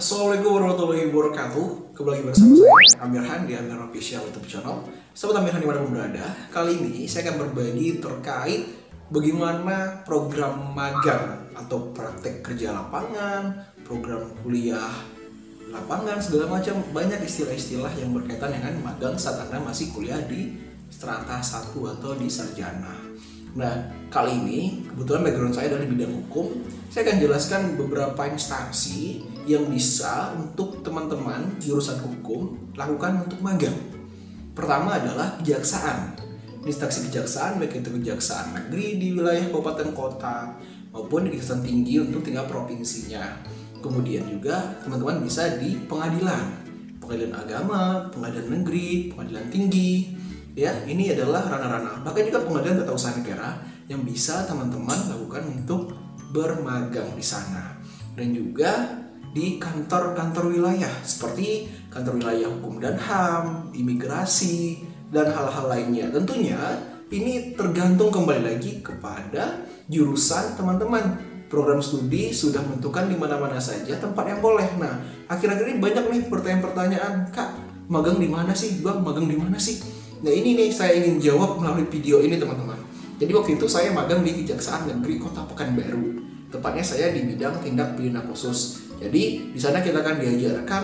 Assalamualaikum warahmatullahi wabarakatuh. Kembali lagi bersama saya Amirhan di Amirhan Official YouTube Channel. Sobat Amirhan dimanapun berada, kali ini saya akan berbagi terkait bagaimana program magang atau praktek kerja lapangan, program kuliah lapangan, segala macam. Banyak istilah-istilah yang berkaitan dengan magang saat Anda masih kuliah di strata 1 atau di sarjana. Nah, kali ini kebetulan background saya dari bidang hukum. Saya akan jelaskan beberapa instansi yang bisa untuk teman-teman jurusan hukum lakukan untuk magang. Pertama adalah kejaksaan. Instansi kejaksaan, baik itu kejaksaan negeri di wilayah kabupaten kota maupun di kejaksaan tinggi untuk tingkat provinsinya. Kemudian juga teman-teman bisa di pengadilan agama, pengadilan negeri, pengadilan tinggi. Ya, ini adalah ranah-ranah. Bahkan juga pengadilan tata usaha negara yang bisa teman-teman lakukan untuk bermagang di sana. Dan juga di kantor-kantor wilayah seperti kantor wilayah hukum dan HAM, imigrasi, dan hal-hal lainnya. Tentunya ini tergantung kembali lagi kepada jurusan teman-teman. Program studi sudah menentukan di mana-mana saja tempat yang boleh. Nah, akhir-akhir ini banyak nih pertanyaan-pertanyaan, Kak, magang di mana sih? Bang, magang di mana sih? Nah, ini nih saya ingin jawab melalui video ini, teman-teman. Jadi waktu itu saya magang di Kejaksaan Negeri Kota Pekanbaru. Tepatnya saya di bidang tindak pidana khusus. Jadi di sana kita akan diajarkan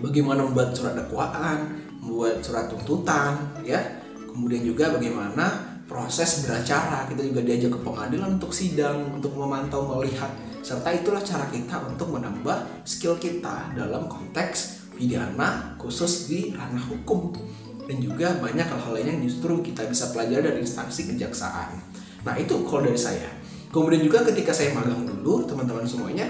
bagaimana membuat surat dakwaan, membuat surat tuntutan, ya. Kemudian juga bagaimana proses beracara. Kita juga diajak ke pengadilan untuk sidang, untuk memantau, melihat, serta itulah cara kita untuk menambah skill kita dalam konteks pidana khusus di ranah hukum. Dan juga banyak hal-hal lain yang justru kita bisa pelajari dari instansi kejaksaan. Nah, itu kalau dari saya. Kemudian juga ketika saya magang dulu, teman-teman semuanya,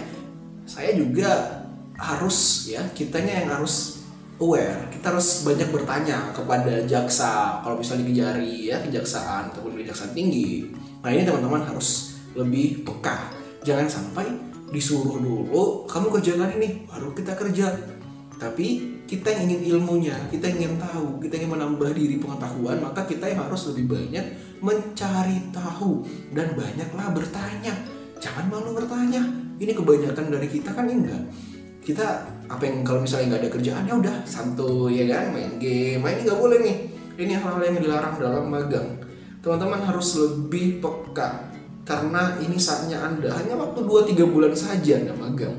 saya juga harus, ya, kitanya yang harus aware. Kita harus banyak bertanya kepada jaksa kalau misalnya dikejari, ya, kejaksaan ataupun kejaksaan tinggi. Nah, ini teman-teman harus lebih peka. Jangan sampai disuruh dulu, kamu kerjakan ini, baru kita kerja. Tapi kita yang ingin ilmunya, kita ingin tahu, kita ingin menambah diri pengetahuan, maka kita yang harus lebih banyak mencari tahu dan banyaklah bertanya. Jangan malu bertanya. Ini kebanyakan dari kita kan enggak. Kita apa yang kalau misalnya nggak ada kerjaan, ya udah santuy, ya kan, main game. Nah, ini nggak boleh nih. Ini hal-hal yang dilarang dalam magang. Teman-teman harus lebih peka karena ini saatnya Anda hanya waktu 2-3 bulan saja Anda magang.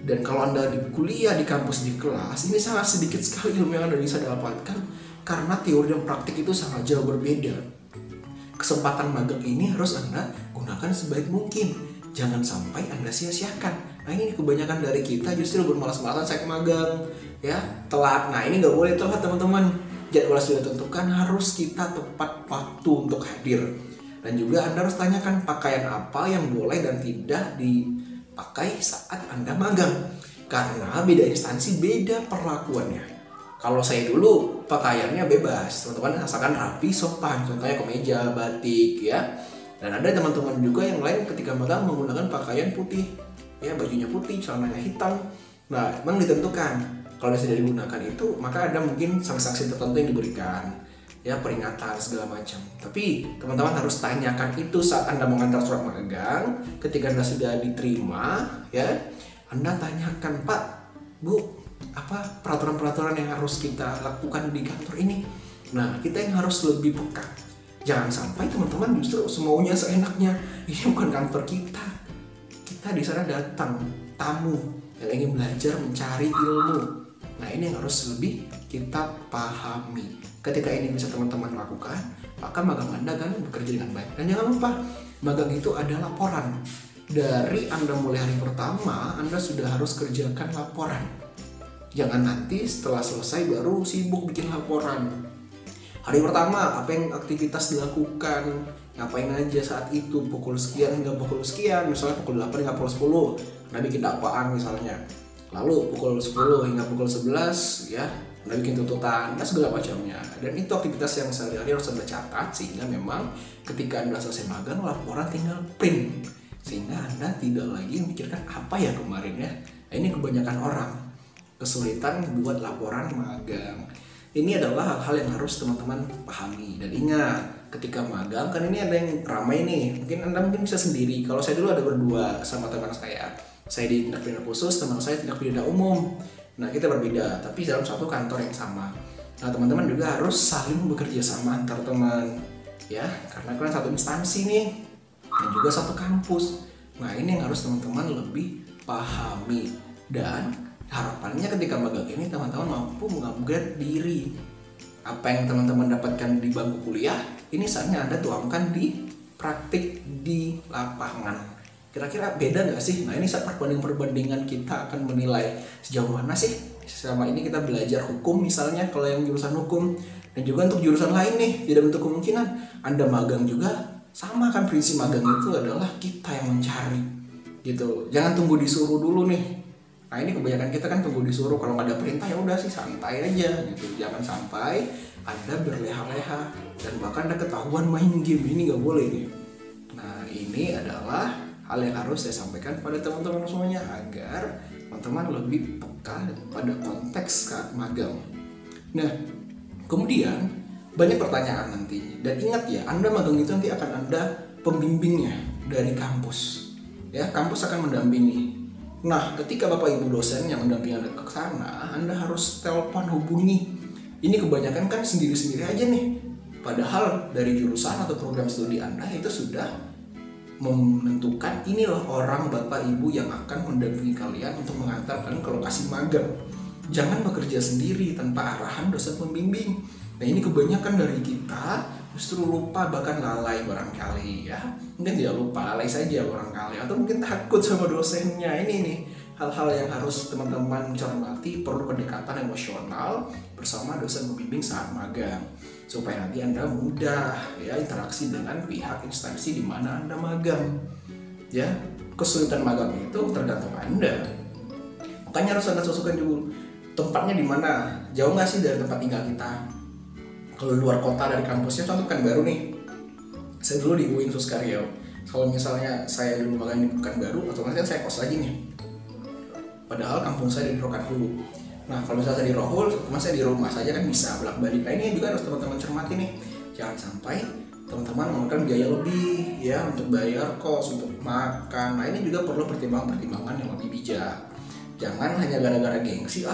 Dan kalau Anda di kuliah, di kampus, di kelas, ini sangat sedikit sekali ilmu yang Anda bisa dapatkan karena teori dan praktik itu sangat jauh berbeda. Kesempatan magang ini harus Anda gunakan sebaik mungkin. Jangan sampai Anda sia-siakan. Nah, ini kebanyakan dari kita justru bermalas-malasan saya magang, ya, telat. Nah, ini nggak boleh telat, teman-teman. Jadwal sudah ditentukan, harus kita tepat waktu untuk hadir. Dan juga Anda harus tanyakan pakaian apa yang boleh dan tidak dipakai saat Anda magang, karena beda instansi beda perlakuannya. Kalau saya dulu pakaiannya bebas, teman-teman, asalkan rapi, sopan, contohnya kemeja, batik, ya. Dan ada teman-teman juga yang lain ketika magang menggunakan pakaian putih, ya, bajunya putih, celananya hitam. Nah, memang ditentukan kalau sudah digunakan itu, maka ada mungkin sanksi-sanksi tertentu yang diberikan, ya, peringatan segala macam. Tapi teman-teman harus tanyakan itu saat Anda mengantar surat magang. Ketika Anda sudah diterima, ya, Anda tanyakan, Pak, Bu, apa peraturan-peraturan yang harus kita lakukan di kantor ini. Nah, kita yang harus lebih peka. Jangan sampai teman-teman justru semaunya, seenaknya. Ini bukan kantor kita. Kita di sana datang tamu yang ingin belajar, mencari ilmu. Nah, ini yang harus lebih kita pahami. Ketika ini bisa teman-teman lakukan, maka magang Anda kan bekerja dengan baik. Dan jangan lupa, magang itu ada laporan. Dari Anda mulai hari pertama, Anda sudah harus kerjakan laporan. Jangan nanti setelah selesai baru sibuk bikin laporan. Hari pertama, apa yang aktivitas dilakukan, ngapain aja saat itu, pukul sekian hingga pukul sekian, misalnya pukul 8 hingga pukul 10, Anda bikin dakwaan misalnya. Lalu pukul 10 hingga pukul 11, ya, Anda bikin tuntutan, dan segala macamnya. Dan itu aktivitas yang sehari-hari harus Anda catat, sehingga memang ketika Anda selesai magang, laporan tinggal print. Sehingga Anda tidak lagi memikirkan apa ya kemarin, ya. Nah, ini kebanyakan orang kesulitan buat laporan magang. Ini adalah hal-hal yang harus teman-teman pahami. Dan ingat, ketika magang, kan ini ada yang ramai nih. Mungkin Anda bisa sendiri. Kalau saya dulu ada berdua sama teman saya. Saya di tindak pidana khusus, teman saya tindak pidana umum. Nah, kita berbeda, tapi dalam satu kantor yang sama. Nah, teman-teman juga harus saling bekerja sama antar teman, ya, karena kalian satu instansi nih, dan juga satu kampus. Nah, ini yang harus teman-teman lebih pahami. Dan harapannya ketika magang ini teman-teman mampu mengupgrade diri. Apa yang teman-teman dapatkan di bangku kuliah, ini saatnya Anda tuangkan di praktik di lapangan. Kira-kira beda nggak sih? Nah, ini saat perbandingan kita akan menilai sejauh mana sih selama ini kita belajar hukum misalnya kalau yang jurusan hukum, dan juga untuk jurusan lain nih tidak bentuk kemungkinan Anda magang juga sama kan. Prinsip magang itu adalah kita yang mencari gitu, jangan tunggu disuruh dulu nih. Nah, ini kebanyakan kita kan tunggu disuruh, kalau nggak ada perintah ya udah sih santai aja gitu. Jangan sampai Anda berleha-leha dan bahkan Anda ketahuan main game, ini nggak boleh nih. Nah, ini adalah hal yang harus saya sampaikan pada teman-teman semuanya agar teman-teman lebih peka pada konteks saat magang. Nah, kemudian banyak pertanyaan nanti, dan ingat ya, Anda magang itu nanti akan ada pembimbingnya dari kampus. Ya, kampus akan mendampingi. Nah, ketika Bapak Ibu dosen yang mendampingi Anda ke sana, Anda harus telepon hubungi. Ini kebanyakan kan sendiri-sendiri aja nih. Padahal dari jurusan atau program studi Anda itu sudah menentukan inilah orang Bapak Ibu yang akan mendampingi kalian untuk mengantar kalian ke lokasi magang. Jangan bekerja sendiri tanpa arahan dosen pembimbing. Nah, ini kebanyakan dari kita justru lupa, bahkan lalai barangkali ya. Mungkin tidak lupa, lalai saja barangkali, atau mungkin takut sama dosennya. Ini nih hal-hal yang harus teman-teman cermati. Perlu kedekatan emosional bersama dosen pembimbing saat magang, supaya nanti Anda mudah ya interaksi dengan pihak instansi di mana Anda magang. Ya, kesulitan magang itu tergantung Anda. Makanya harus Anda sesuaikan dulu tempatnya di mana. Jauh nggak sih dari tempat tinggal kita? Kalau luar kota dari kampusnya, contoh Pekanbaru nih. Saya dulu di UIN Suskaryau. Kalau misalnya saya dulu magang di Pekanbaru, otomatis saya kos lagi nih. Padahal kampung saya di Rokan Hulu. Nah, kalau misalnya saya di Rohul, saya di rumah saja kan bisa bolak-balik. Nah, ini juga harus teman-teman cermati nih. Jangan sampai teman-teman mengeluarkan biaya lebih ya untuk bayar kos, untuk makan. Nah, ini juga perlu pertimbangan-pertimbangan yang lebih bijak. Jangan hanya gara-gara gengsi,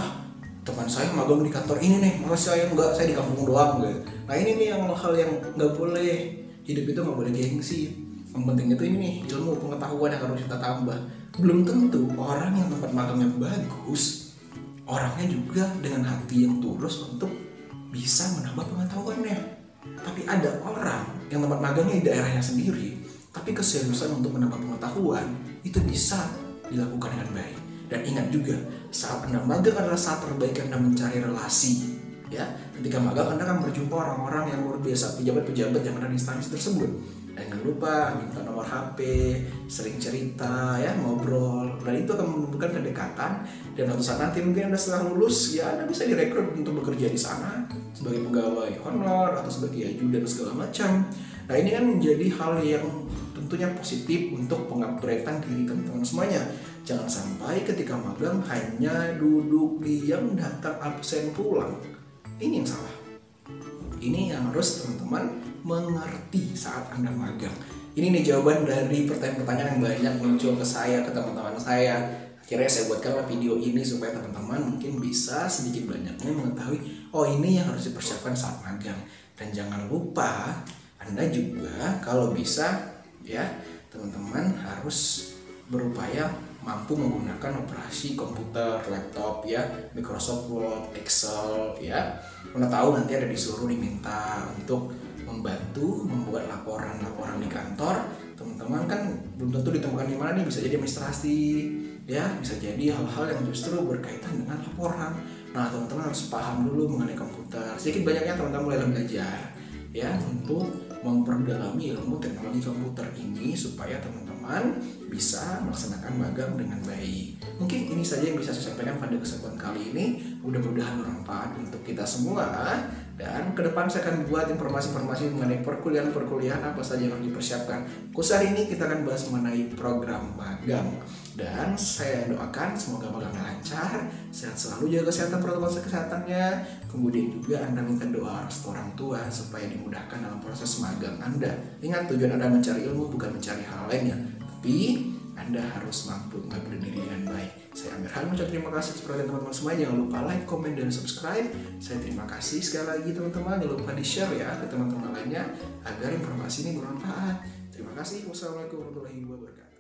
teman saya magang di kantor ini nih, masa saya enggak, saya di kampung doang gitu. Nah, ini nih yang hal yang nggak boleh. Hidup itu nggak boleh gengsi. Yang penting itu ini nih, ilmu pengetahuan yang harus kita tambah. Belum tentu orang yang tempat magangnya bagus, orangnya juga dengan hati yang tulus untuk bisa menambah pengetahuannya. Tapi ada orang yang tempat magangnya di daerahnya sendiri, tapi keseriusan untuk menambah pengetahuan itu bisa dilakukan dengan baik. Dan ingat juga, saat Anda magang adalah saat terbaik Anda mencari relasi. Ya, ketika magang Anda akan berjumpa orang-orang yang luar biasa, pejabat-pejabat yang ada di instansi tersebut. Dan jangan lupa minta nomor HP, sering cerita, ya, ngobrol. Dan itu akan menumbuhkan kedekatan. Dan suatu saat nanti mungkin Anda setelah lulus, ya Anda bisa direkrut untuk bekerja di sana sebagai pegawai honor atau sebagai ajudan segala macam. Nah, ini kan menjadi hal yang tentunya positif untuk pengupgradean diri teman-teman semuanya. Jangan sampai ketika magang hanya duduk diam, datang absen pulang. Ini yang salah. Ini yang harus teman-teman mengerti saat Anda magang. Ini nih jawaban dari pertanyaan-pertanyaan yang banyak muncul ke saya, ke teman-teman saya. Akhirnya saya buatkanlah video ini supaya teman-teman mungkin bisa sedikit banyaknya mengetahui, oh ini yang harus dipersiapkan saat magang. Dan jangan lupa Anda juga kalau bisa ya teman-teman harus berupaya mampu menggunakan operasi komputer, laptop ya, Microsoft Word, Excel ya. Mana tahu nanti ada disuruh diminta untuk membantu membuat laporan-laporan di kantor. Teman-teman kan belum tentu ditemukan di mana nih, bisa jadi administrasi ya, bisa jadi hal-hal yang justru berkaitan dengan laporan. Nah, teman-teman harus paham dulu mengenai komputer. Sedikit banyaknya teman-teman mulai belajar ya untuk memperdalami ilmu teknologi komputer ini supaya teman-teman bisa melaksanakan magang dengan baik. Mungkin ini saja yang bisa saya sampaikan pada kesempatan kali ini. Mudah-mudahan bermanfaat untuk kita semua. Dan ke depan saya akan buat informasi-informasi mengenai perkuliahan apa saja yang harus dipersiapkan. Khusus hari ini kita akan bahas mengenai program magang. Dan saya doakan semoga magangnya lancar, sehat selalu, jaga kesehatan, protokol kesehatannya. Kemudian juga Anda minta doa restu orang tua supaya dimudahkan dalam proses magang Anda. Ingat, tujuan Anda mencari ilmu bukan mencari hal lainnya, tapi Anda harus mampu mengambil diri dengan baik. Saya Amirhan, mengucapkan terima kasih atas perhatian teman-teman semua. Jangan lupa like, komen, dan subscribe. Saya terima kasih sekali lagi teman-teman. Jangan lupa di-share ya ke teman-teman lainnya agar informasi ini bermanfaat. Terima kasih. Wassalamualaikum warahmatullahi wabarakatuh.